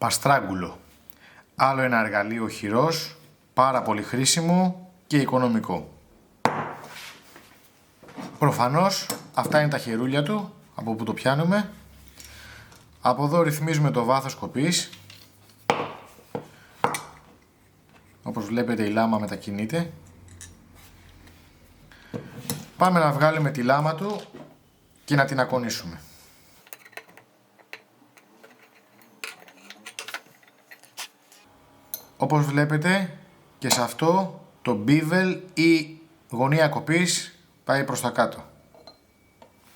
Παστράγκουλο. Άλλο ένα εργαλείο χειρός, πάρα πολύ χρήσιμο και οικονομικό. Προφανώς αυτά είναι τα χερούλια του, από που το πιάνουμε. Από εδώ ρυθμίζουμε το βάθος κοπής. Όπως βλέπετε η λάμα μετακινείται. Πάμε να βγάλουμε τη λάμα του και να την ακονίσουμε. Όπως βλέπετε και σε αυτό το bevel ή γωνία κοπής πάει προς τα κάτω.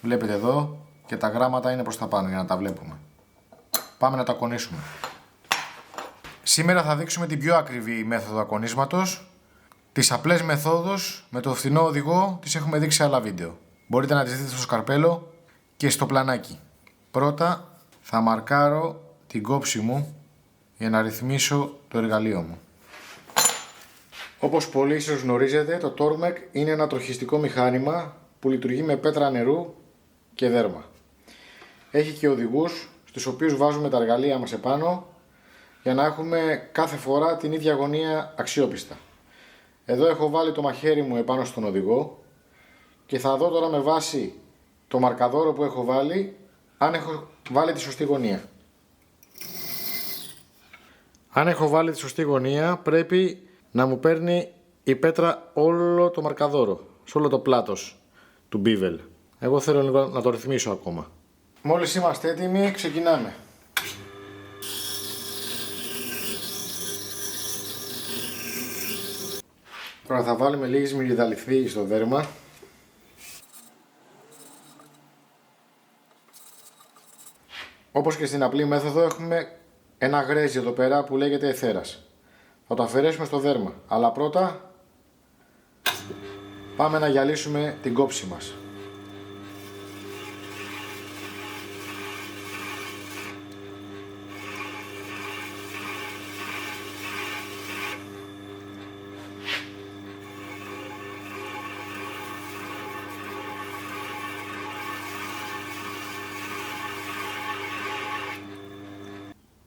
Βλέπετε εδώ και τα γράμματα είναι προς τα πάνω για να τα βλέπουμε. Πάμε να τα ακονίσουμε. Σήμερα θα δείξουμε την πιο ακριβή μέθοδο ακονίσματος. Τις απλές μεθόδους με το φθηνό οδηγό τις έχουμε δείξει σε άλλα βίντεο. Μπορείτε να τις δείτε στο σκαρπέλο και στο πλανάκι. Πρώτα θα μαρκάρω την κόψη μου για να ρυθμίσω το εργαλείο μου. Όπως πολύ ίσως γνωρίζετε, το Tormek είναι ένα τροχιστικό μηχάνημα που λειτουργεί με πέτρα νερού και δέρμα. Έχει και οδηγούς στους οποίους βάζουμε τα εργαλεία μας επάνω για να έχουμε κάθε φορά την ίδια γωνία αξιόπιστα. Εδώ έχω βάλει το μαχαίρι μου επάνω στον οδηγό και θα δω τώρα με βάση το μαρκαδόρο που έχω βάλει αν έχω βάλει τη σωστή γωνία. Αν έχω βάλει τη σωστή γωνία πρέπει να μου παίρνει η πέτρα όλο το μαρκαδόρο, σε όλο το πλάτος του bevel. Εγώ θέλω λίγο να το ρυθμίσω ακόμα. Μόλις είμαστε έτοιμοι ξεκινάμε. Τώρα θα βάλουμε λίγη σμυριδαλιθή στο δέρμα. Όπως και στην απλή μέθοδο έχουμε ένα γρέζι εδώ πέρα που λέγεται εθέρας. Θα το αφαιρέσουμε στο δέρμα, αλλά πρώτα πάμε να γυαλίσουμε την κόψη μας.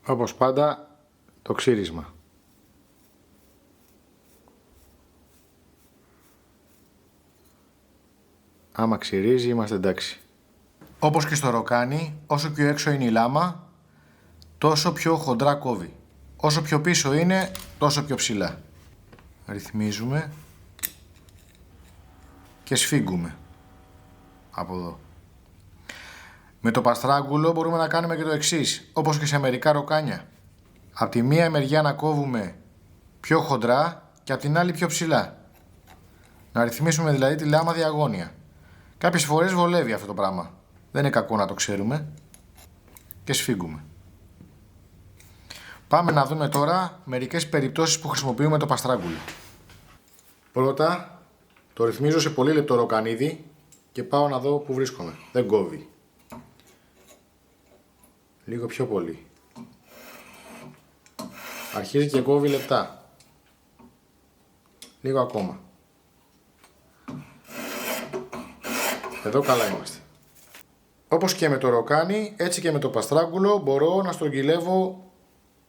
Όπως πάντα, το ξύρισμα. Άμα ξυρίζει είμαστε εντάξει. Όπως και στο ροκάνι, όσο πιο έξω είναι η λάμα, τόσο πιο χοντρά κόβει. Όσο πιο πίσω είναι, τόσο πιο ψηλά. Ρυθμίζουμε και σφίγγουμε από εδώ. Με το παστράγκουλο μπορούμε να κάνουμε και το εξής, όπως και σε μερικά ροκάνια. Από τη μία μεριά να κόβουμε πιο χοντρά και από την άλλη πιο ψηλά. Να ρυθμίσουμε δηλαδή τη λάμα διαγώνια. Κάποιες φορές βολεύει αυτό το πράγμα. Δεν είναι κακό να το ξέρουμε. Και σφίγγουμε. Πάμε να δούμε τώρα μερικές περιπτώσεις που χρησιμοποιούμε το παστράγκουλο. Πρώτα το ρυθμίζω σε πολύ λεπτό ροκανίδι και πάω να δω που βρίσκομαι. Δεν κόβει. Λίγο πιο πολύ. Αρχίζει και κόβει λεπτά. Λίγο ακόμα. Εδώ καλά είμαστε. Όπως και με το ροκάνι, έτσι και με το παστράγκουλο μπορώ να στρογγυλεύω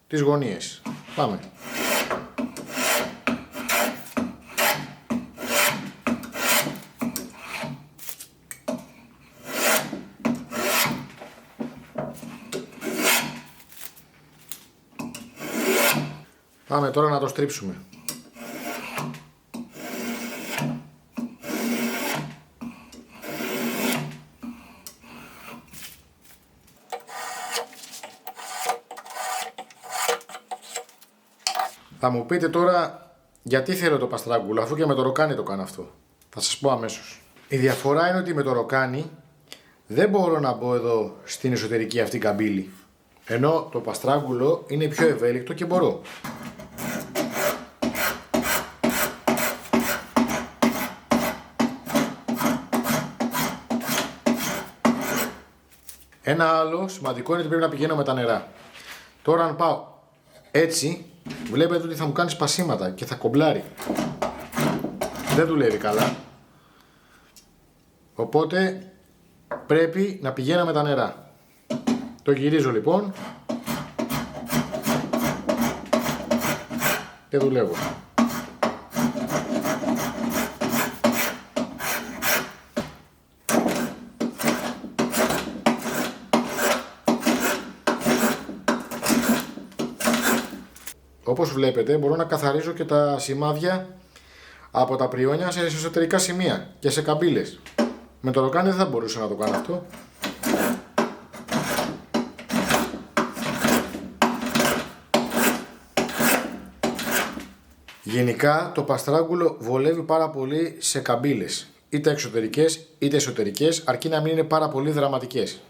τις γωνίες. Πάμε. Πάμε τώρα να το στρίψουμε. Θα μου πείτε τώρα γιατί θέλω το παστράγκουλο, αφού και με το ροκάνι το κάνω αυτό. Θα σας πω αμέσως. Η διαφορά είναι ότι με το ροκάνι δεν μπορώ να μπω εδώ στην εσωτερική αυτή καμπύλη. Ενώ το παστράγκουλο είναι πιο ευέλικτο και μπορώ. Ένα άλλο σημαντικό είναι ότι πρέπει να πηγαίνω με τα νερά. Τώρα αν πάω έτσι, βλέπετε ότι θα μου κάνει σπασίματα και θα κομπλάρει. Δεν δουλεύει καλά. Οπότε πρέπει να πηγαίνω με τα νερά. Το γυρίζω λοιπόν και δουλεύω. Όπως βλέπετε μπορώ να καθαρίζω και τα σημάδια από τα πριόνια σε εσωτερικά σημεία και σε καμπύλες. Με το ροκάνι δεν θα μπορούσα να το κάνω αυτό. Γενικά το παστράγγουλο βολεύει πάρα πολύ σε καμπύλες, είτε εξωτερικές είτε εσωτερικές, αρκεί να μην είναι πάρα πολύ δραματικές.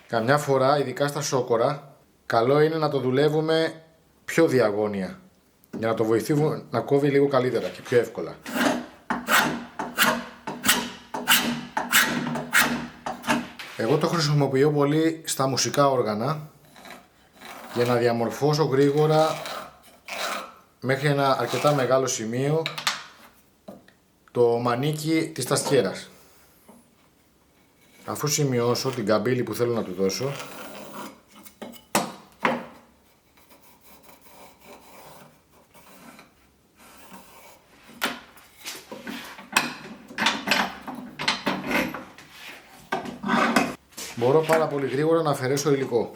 Καμιά φορά, ειδικά στα σόκορα, καλό είναι να το δουλεύουμε πιο διαγώνια, για να το βοηθήσουμε να κόβει λίγο καλύτερα και πιο εύκολα. Εγώ το χρησιμοποιώ πολύ στα μουσικά όργανα για να διαμορφώσω γρήγορα μέχρι ένα αρκετά μεγάλο σημείο το μανίκι της ταστιέρας. Αφού σημειώσω την καμπύλη που θέλω να του δώσω, μπορώ πάρα πολύ γρήγορα να αφαιρέσω υλικό.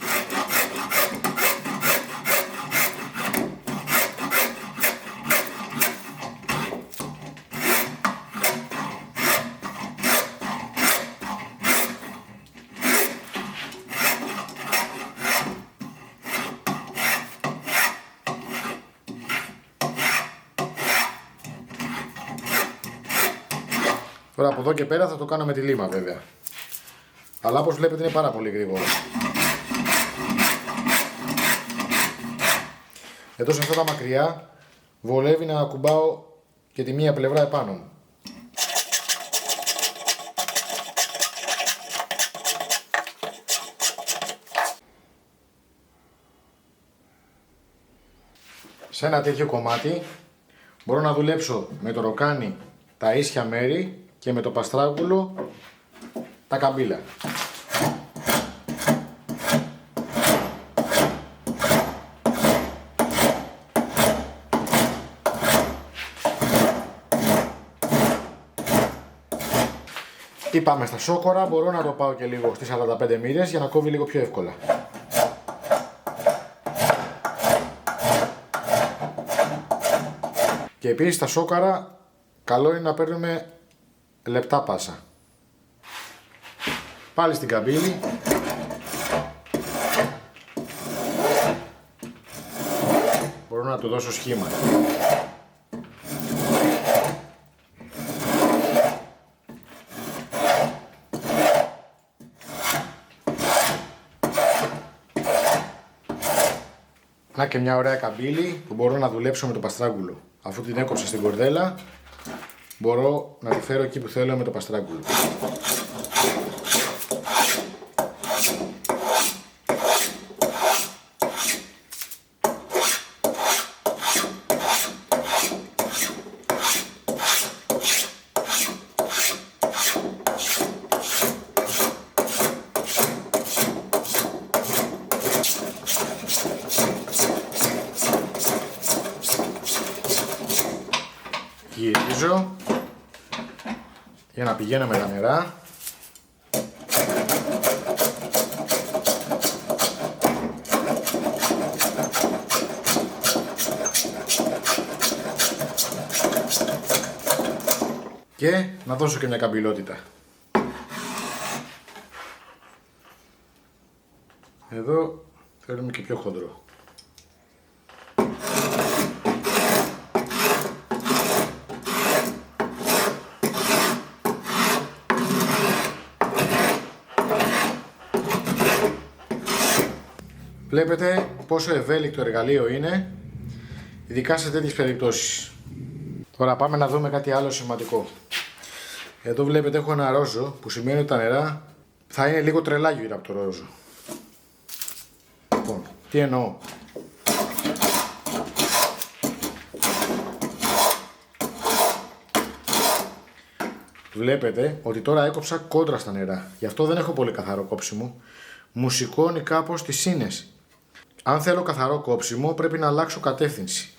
Τώρα από εδώ και πέρα θα το κάνω με τη λίμα βέβαια. Αλλά όπως βλέπετε είναι πάρα πολύ γρήγορο. Εδώ σε αυτά τα μακριά βολεύει να ακουμπάω και τη μία πλευρά επάνω μου. Σε ένα τέτοιο κομμάτι μπορώ να δουλέψω με το ροκάνι τα ίσια μέρη και με το παστράγγουλο τα καμπύλα. Ή πάμε στα σόκορα, μπορώ να το πάω και λίγο στις 45 μοίρες για να κόβει λίγο πιο εύκολα. Και επίσης στα σόκαρα καλό είναι να παίρνουμε λεπτά πάσα. Πάλι στην καμπύλη. Μπορώ να του δώσω σχήμα. Να και μια ωραία καμπύλη που μπορώ να δουλέψω με το παστράγγουλο. Αφού την έκοψα στην κορδέλα, μπορώ να τη φέρω εκεί που θέλω με το παστράγγουλο. Γυρίζω για να πηγαίνω με τα νερά. Και να δώσω και μια καμπυλότητα. Εδώ θέλουμε και πιο χοντρό. Βλέπετε πόσο ευέλικτο εργαλείο είναι, ειδικά σε τέτοιες περιπτώσεις. Τώρα πάμε να δούμε κάτι άλλο σημαντικό. Εδώ βλέπετε έχω ένα ρόζο που σημαίνει ότι τα νερά θα είναι λίγο τρελά γύρω από το ρόζο. Λοιπόν, τι εννοώ. Βλέπετε ότι τώρα έκοψα κόντρα στα νερά. Γι' αυτό δεν έχω πολύ καθαρό κόψιμο. Μου σηκώνει κάπως τις σύνες. Αν θέλω καθαρό κόψιμο πρέπει να αλλάξω κατεύθυνση.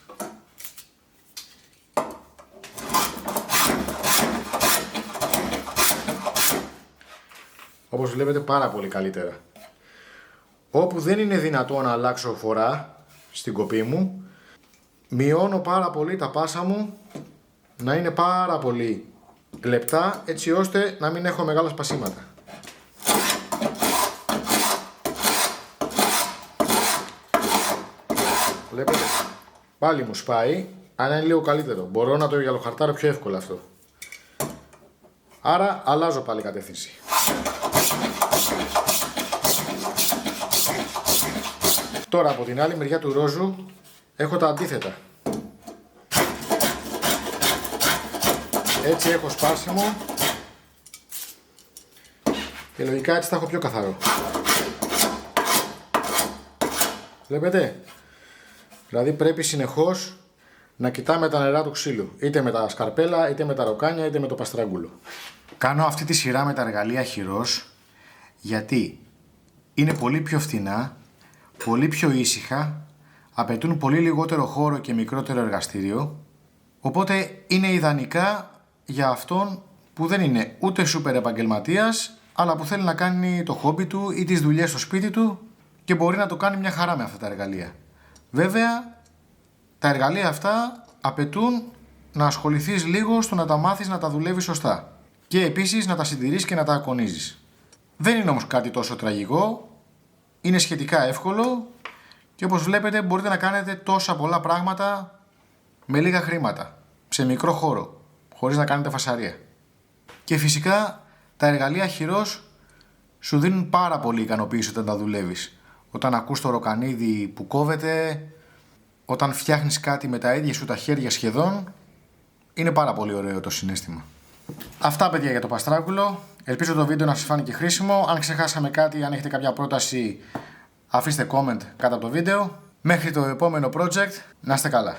Όπως βλέπετε πάρα πολύ καλύτερα. Όπου δεν είναι δυνατό να αλλάξω φορά στην κοπή μου, μειώνω πάρα πολύ τα πάσα μου να είναι πάρα πολύ λεπτά, έτσι ώστε να μην έχω μεγάλα σπασίματα. Βλέπετε, πάλι μου σπάει, αλλά είναι λίγο καλύτερο. Μπορώ να το γυαλοχαρτάρω πιο εύκολα αυτό. Άρα αλλάζω πάλι κατεύθυνση. Τώρα από την άλλη μεριά του ρόζου έχω τα αντίθετα. Έτσι έχω σπάσιμο και λογικά έτσι θα έχω πιο καθαρό. Βλέπετε, δηλαδή πρέπει συνεχώς να κοιτάμε τα νερά του ξύλου, είτε με τα σκαρπέλα, είτε με τα ροκάνια, είτε με το παστράγκουλο. Κάνω αυτή τη σειρά με τα εργαλεία χειρός γιατί είναι πολύ πιο φθηνά, πολύ πιο ήσυχα, απαιτούν πολύ λιγότερο χώρο και μικρότερο εργαστήριο, οπότε είναι ιδανικά για αυτόν που δεν είναι ούτε σούπερ επαγγελματίας, αλλά που θέλει να κάνει το χόμπι του ή τις δουλειές στο σπίτι του και μπορεί να το κάνει μια χαρά με αυτά τα εργαλεία. Βέβαια, τα εργαλεία αυτά απαιτούν να ασχοληθείς λίγο στο να τα μάθεις να τα δουλεύεις σωστά και επίσης να τα συντηρείς και να τα ακονίζεις. Δεν είναι όμως κάτι τόσο τραγικό, είναι σχετικά εύκολο και όπως βλέπετε μπορείτε να κάνετε τόσα πολλά πράγματα με λίγα χρήματα, σε μικρό χώρο, χωρίς να κάνετε φασαρία. Και φυσικά τα εργαλεία χειρός σου δίνουν πάρα πολύ ικανοποίηση όταν τα δουλεύεις. Όταν ακούς το ροκανίδι που κόβεται, όταν φτιάχνεις κάτι με τα ίδια σου τα χέρια σχεδόν, είναι πάρα πολύ ωραίο το συναίσθημα. Αυτά παιδιά για το παστράκουλο. Ελπίζω το βίντεο να σας φάνηκε χρήσιμο. Αν ξεχάσαμε κάτι, αν έχετε κάποια πρόταση, αφήστε comment κάτω από το βίντεο. Μέχρι το επόμενο project, να είστε καλά.